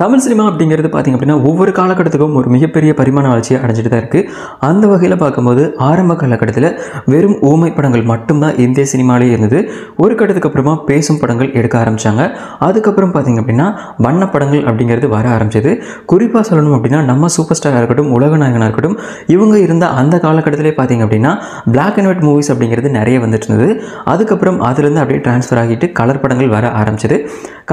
Tamil cinema அப்படிங்கிறது பார்த்திங்க அப்படின்னா ஒவ்வொரு காலகட்டத்துக்கும் ஒரு மிகப்பெரிய பரிமாண வளர்ச்சியை அடைஞ்சிட்டு தான் இருக்குது. அந்த வகையில் பார்க்கும்போது ஆரம்ப காலகட்டத்தில் வெறும் ஊமை படங்கள் மட்டும்தான் இந்திய சினிமாலே இருந்தது. ஒரு கட்டத்துக்கு அப்புறமா பேசும் படங்கள் எடுக்க ஆரம்பித்தாங்க. அதுக்கப்புறம் பார்த்திங்க அப்படின்னா வண்ண படங்கள் அப்படிங்கிறது வர ஆரம்பிச்சது. குறிப்பாக சொல்லணும் அப்படின்னா நம்ம சூப்பர் ஸ்டாராக இருக்கட்டும், உலக நாயகனாக இருக்கட்டும், இவங்க இருந்த அந்த காலகட்டத்திலே பார்த்திங்க அப்படின்னா பிளாக் அண்ட் ஒயிட் மூவிஸ் அப்படிங்கிறது நிறைய வந்துட்டு இருந்தது. அதுக்கப்புறம் அதுலேருந்து அப்படியே ட்ரான்ஸ்ஃபர் ஆகிட்டு கலர் படங்கள் வர ஆரம்பிச்சது.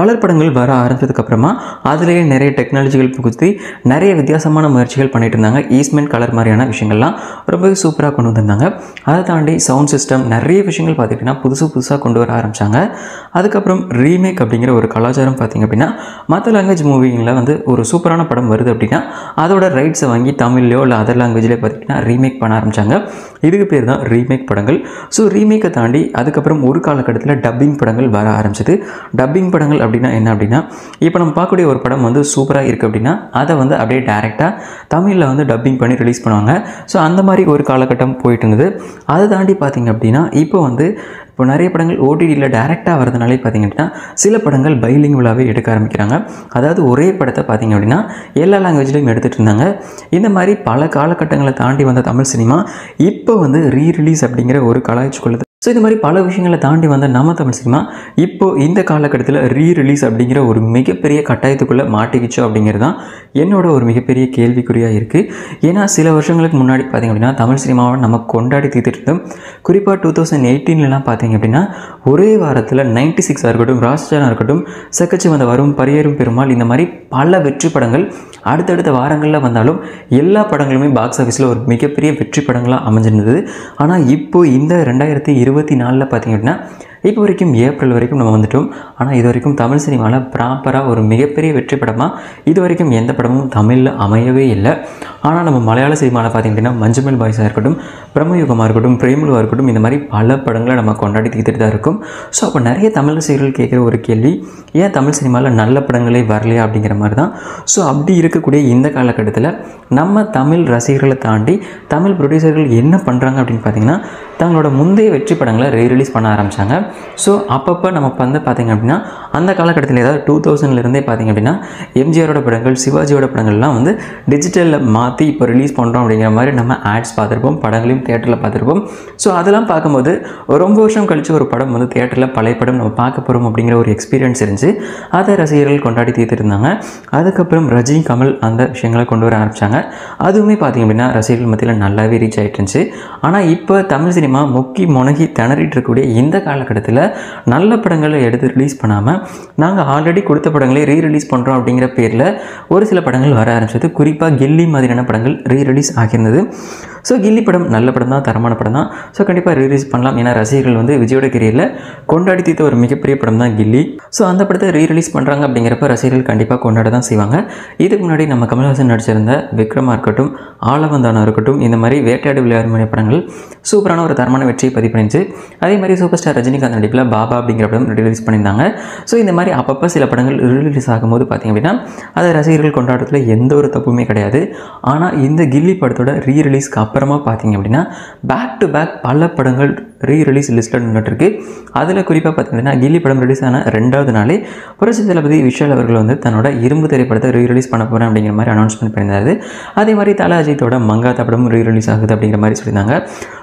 கலர் படங்கள் வர ஆரம்பிச்சதுக்கப்புறமா அதிலே நிறைய டெக்னாலஜிகள் புகுத்தி நிறைய வித்தியாசமான முயற்சிகள் பண்ணிட்டு இருந்தாங்க. ஈஸ்ட்மென்ட் கலர் மாதிரியான விஷயங்கள்லாம் ரொம்பவே சூப்பராக கொண்டு வந்திருந்தாங்க. அதை தாண்டி சவுண்ட் சிஸ்டம் நிறைய விஷயங்கள் பார்த்திங்கன்னா புதுசாக கொண்டு வர ஆரம்பித்தாங்க. அதுக்கப்புறம் ரீமேக் அப்படிங்கிற ஒரு கலாச்சாரம் பார்த்திங்க அப்படின்னா மற்ற லாங்குவேஜ் மூவிங்களில் வந்து ஒரு சூப்பரான படம் வருது அப்படின்னா அதோட ரைட்ஸை வாங்கி தமிழ்லையோ இல்லை அதர் லாங்குவேஜ்லேயே பார்த்திங்கன்னா ரீமேக் பண்ண ஆரம்பித்தாங்க. இதுக்கு பேர் தான் ரீமேக் படங்கள். ஸோ ரீமேக்கை தாண்டி அதுக்கப்புறம் ஒரு காலகட்டத்தில் டப்பிங் படங்கள் வர ஆரம்பிச்சது. டப்பிங் படங்கள் அப்படின்னா என்ன அப்படின்னா இப்போ நம்ம பார்க்கக்கூடிய ஒரு படம் வந்து சூப்பராக இருக்குது அப்படின்னா அதை வந்து அப்படியே டேரெக்டாக தமிழில் வந்து டப்பிங் பண்ணி ரிலீஸ் பண்ணுவாங்க. ஸோ அந்த மாதிரி ஒரு காலகட்டம் போயிட்டு இருந்தது. அதை தாண்டி பார்த்திங்க அப்படின்னா இப்போ நிறைய படங்கள் ஓடிடியில் டேரெக்டாக வரதுனாலே பார்த்திங்க அப்படின்னா சில படங்கள் பைலிங்குவலாகவே எடுக்க ஆரம்பிக்கிறாங்க. அதாவது ஒரே படத்தை பார்த்திங்க அப்படின்னா எல்லா லாங்குவேஜ்லையும் எடுத்துகிட்டு இருந்தாங்க. இந்த மாதிரி பல காலகட்டங்களை தாண்டி வந்த தமிழ் சினிமா இப்போ வந்து ரீரிலீஸ் அப்படிங்கிற ஒரு கலாய்ச்சிக்குள்ளது. ஸோ இந்த மாதிரி பல விஷயங்களை தாண்டி வந்த நம்ம தமிழ் சினிமா இப்போது இந்த காலகட்டத்தில் ரீரிலீஸ் அப்படிங்கிற ஒரு மிகப்பெரிய கட்டாயத்துக்குள்ளே மாட்டிக்கிச்சோ அப்படிங்கிறது தான் என்னோட ஒரு மிகப்பெரிய கேள்விக்குறியாக இருக்குது. ஏன்னா சில வருஷங்களுக்கு முன்னாடி பார்த்திங்க அப்படின்னா தமிழ் சினிமாவை நம்ம கொண்டாடி தீர்த்துட்டு இருந்தோம். குறிப்பாக 2018 பார்த்திங்க அப்படின்னா ஒரே வாரத்தில் 96 இருக்கட்டும், ராஷ்டிரானா இருக்கட்டும், சக்கச்சி வந்த வரும், பரியேறும் பெருமாள், இந்த மாதிரி பல வெற்றி படங்கள் அடுத்தடுத்த வாரங்களில் வந்தாலும் எல்லா படங்களுமே பாக்ஸ் ஆஃபீஸில் ஒரு மிகப்பெரிய வெற்றி படங்களாக அமைஞ்சிருந்தது. ஆனால் இப்போது இந்த 2024 பார்த்திங்க அப்படின்னா இப்போ வரைக்கும் ஏப்ரல் வரைக்கும் நம்ம வந்துட்டோம். ஆனால் இது வரைக்கும் தமிழ் சினிமாவில் ப்ராப்பராக ஒரு மிகப்பெரிய வெற்றி படமாக இது வரைக்கும் எந்த படமும் தமிழில் அமையவே இல்லை. ஆனால் நம்ம மலையாள சினிமாவில் பார்த்திங்க அப்படின்னா மஞ்சுமெல் பாய்ஸாக இருக்கட்டும், பிரம்மயுகமாக இருக்கட்டும், பிரேமலுவாக இருக்கட்டும், இந்த மாதிரி பல படங்களை நம்ம கொண்டாடி தீர்த்துட்டு தான் இருக்கும். ஸோ அப்போ நிறைய தமிழ் ரசிகர்கள் கேட்குற ஒரு கேள்வி, ஏன் தமிழ் சினிமாவில் நல்ல படங்களே வரலையா அப்படிங்கிற மாதிரி தான். ஸோ அப்படி இருக்கக்கூடிய இந்த காலகட்டத்தில் நம்ம தமிழ் ரசிகர்களை தாண்டி தமிழ் ப்ரொடியூசர்கள் என்ன பண்ணுறாங்க அப்படின்னு பார்த்திங்கன்னா தங்களோட முந்தைய வெற்றி படங்களை ரீரிலீஸ் பண்ண ஆரம்பித்தாங்க. ஸோ அப்பப்போ நம்ம வந்து பார்த்திங்க அப்படின்னா அந்த காலகட்டத்தில் ஏதாவது 2000 பார்த்திங்க அப்படின்னா எம்ஜிஆரோட படங்கள், சிவாஜியோட படங்கள்லாம் வந்து டிஜிட்டலில் மாற்றி இப்போ ரிலீஸ் பண்ணுறோம் அப்படிங்கிற மாதிரி நம்ம ஆட்ஸ் பார்த்துருப்போம், படங்களையும் தியேட்டரில் பார்த்துருப்போம். ஸோ அதெல்லாம் பார்க்கும்போது ரொம்ப வருஷம் கழித்து ஒரு படம் வந்து தியேட்டரில் பழைய படம் நம்ம பார்க்க போகிறோம் அப்படிங்கிற ஒரு எக்ஸ்பீரியன்ஸ் இருந்துச்சு. அதை ரசிகர்கள் கொண்டாடி தீர்த்துட்டு இருந்தாங்க. அதுக்கப்புறம் ரஜினி, கமல் அந்த விஷயங்களை கொண்டு வர ஆரம்பித்தாங்க. அதுவுமே பார்த்திங்க அப்படின்னா ரசிகர்கள் மத்தியில் நல்லாவே ரீச் ஆகிட்டு இருந்துச்சு. ஆனால் இப்போ தமிழ் சினிமா முனகி திணறிட்டு இருக்கக்கூடிய இந்த காலகட்டத்தில் நல்ல படங்களை எடுத்து ரிலீஸ் பண்ணாமல் நாங்கள் ஆல்ரெடி கொடுத்த படங்களே ரீரிலீஸ் பண்ணுறோம் அப்படிங்கிற பேரில் ஒரு சில படங்கள் வர ஆரம்பிச்சது. குறிப்பாக கில்லி மாதிரியான படங்கள் ரீரிலீஸ் ஆகியிருந்தது. ஸோ கில்லி படம் நல்ல படம் தான், தரமான படம் தான். ஸோ கண்டிப்பாக ரீரிலீஸ் பண்ணலாம். ஏன்னா ரசிகர்கள் வந்து விஜயோட கெரியரில் கொண்டாடி தீர்த்த ஒரு மிகப்பெரிய படம் தான் கில்லி. ஸோ அந்த படத்தை ரீரிலீஸ் பண்ணுறாங்க அப்படிங்கிறப்ப ரசிகர்கள் கண்டிப்பாக கொண்டாட தான் செய்வாங்க. இதுக்கு முன்னாடி நம்ம கமல்ஹாசன் நடிச்சிருந்த விக்ரமாக இருக்கட்டும், ஆலவந்தானா இருக்கட்டும், இந்த மாதிரி வேட்டையாடு விளையாடும் மணி படங்கள் சூப்பரான ஒரு தரமான வெற்றியை பதிவு பண்ணிச்சு. அதே மாதிரி சூப்பர் ஸ்டார் ரஜினிகாந்த் நடிப்பில் பாபா அப்படிங்கிற படம் ரிலீஸ் பண்ணியிருந்தாங்க. ஸோ இந்த மாதிரி அப்பப்போ சில படங்கள் ரிலீஸ் ஆகும்போது பார்த்திங்க அப்படின்னா அதை ரசிகர்கள் கொண்டாடுறதுல எந்த ஒரு தப்புமே கிடையாது. ஆனால் இந்த கில்லி படத்தோட ரீரிலீஸ்க்கு அப்புறமா பார்த்திங்க அப்படின்னா பேக் டு பேக் பல படங்கள் ரீரிலீஸ் லிஸ்ட்டில் நின்றுட்டுருக்கு. அதில் குறிப்பாக பார்த்திங்கன்னா கில்லி படம் ரிலீஸ் ஆன 2வது நாளே புரட்சி தளபதி விஷால் அவர்கள் வந்து தன்னோட இரும்பு திரைப்படத்தை ரீரிலீஸ் பண்ண போகிறேன் அப்படிங்கிற மாதிரி அனௌன்ஸ்மெண்ட் பண்ணியிருந்தாரு. அதே மாதிரி தல அஜித்தோட மங்காத்தா படம் ரீரிலீஸ் ஆகுது அப்படிங்கிற மாதிரி சொல்லியிருந்தாங்க.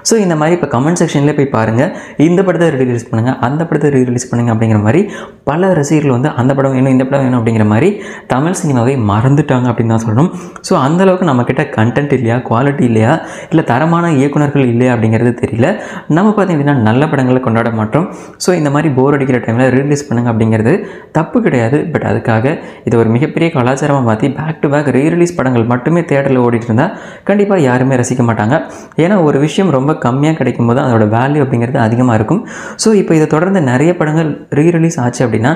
ஸோ இந்த மாதிரி இப்போ கமெண்ட் செக்ஷனில் போய் பாருங்கள், இந்த படத்தை ரீரிலீஸ் பண்ணுங்கள், அந்த படத்தை ரீரிலீஸ் பண்ணுங்கள் அப்படிங்கிற மாதிரி பல ரசிகர்கள் வந்து அந்த படம் வேணும், இந்த படம் வேணும் அப்படிங்கிற மாதிரி தமிழ் சினிமாவை மறந்துட்டாங்க அப்படின்னு தான் சொல்லணும். ஸோ அந்தளவுக்கு நம்மக்கிட்ட கண்டென்ட் இல்லையா, குவாலிட்டி இல்லையா, இல்லை தரமான இயக்குநர்கள் இல்லையா அப்படிங்கிறது தெரியல. நம்ம பார்த்திங்கன்னா நல்ல படங்களை கொண்டாட மாட்டோம். ஸோ இந்த மாதிரி போர் அடிக்கிற டைமில் ரீரிலீஸ் பண்ணுங்க அப்படிங்கிறது தப்பு கிடையாது. பட் அதுக்காக இதை ஒரு மிகப்பெரிய கலாச்சாரமாக மாற்றி பேக் டு பேக் ரீரிலீஸ் படங்கள் மட்டுமே தியேட்டரில் ஓடிட்டு இருந்தால் கண்டிப்பாக யாருமே ரசிக்க மாட்டாங்க. ஏன்னா ஒரு விஷயம் ரொம்ப கம்மியாக கிடைக்கும் போது அதோட வேல்யூ அப்படிங்கிறது அதிகமாக இருக்கும். ஸோ இப்போ இதை தொடர்ந்து நிறைய படங்கள் ரீரிலீஸ் ஆச்சு அப்படின்னா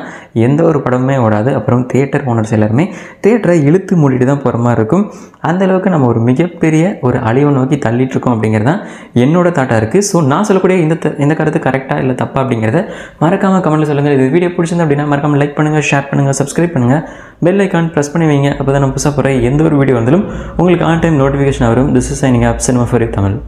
எந்த ஒரு படமே ஓடாது. அப்புறம் தியேட்டர் ஓனர்ஸ் எல்லாருமே தியேட்டரை இழுத்து மூடிட்டு தான் போகிற மாதிரி இருக்கும். அந்தளவுக்கு நம்ம ஒரு மிகப்பெரிய ஒரு அழிவை நோக்கி தள்ளிட்டுருக்கோம் அப்படிங்கிறது தான் என்னோட தாட்டாக இருக்குது. ஸோ நான் சொல்லக்கூடிய இந்த கருத்து கரெக்டாக இல்லை தப்பா அப்படிங்கிறத மறக்காமல் கமெண்ட்டில் சொல்லுங்கள். இது வீடியோ பிடிச்சிருந்தா அப்படின்னா மறக்காமல் லைக் பண்ணுங்கள், ஷேர் பண்ணுங்கள், சப்ஸ்கிரைப் பண்ணுங்கள், பெல் ஐக்கான் ப்ரெஸ் பண்ணி வைங்க. அப்போ தான் நம்ம புதுசாக போகிற எந்த ஒரு வீடியோ வந்தாலும் உங்களுக்கு ஆன் டைம் நோட்டிஃபிகேஷன் வரும். This is signing up cinema for Tamil.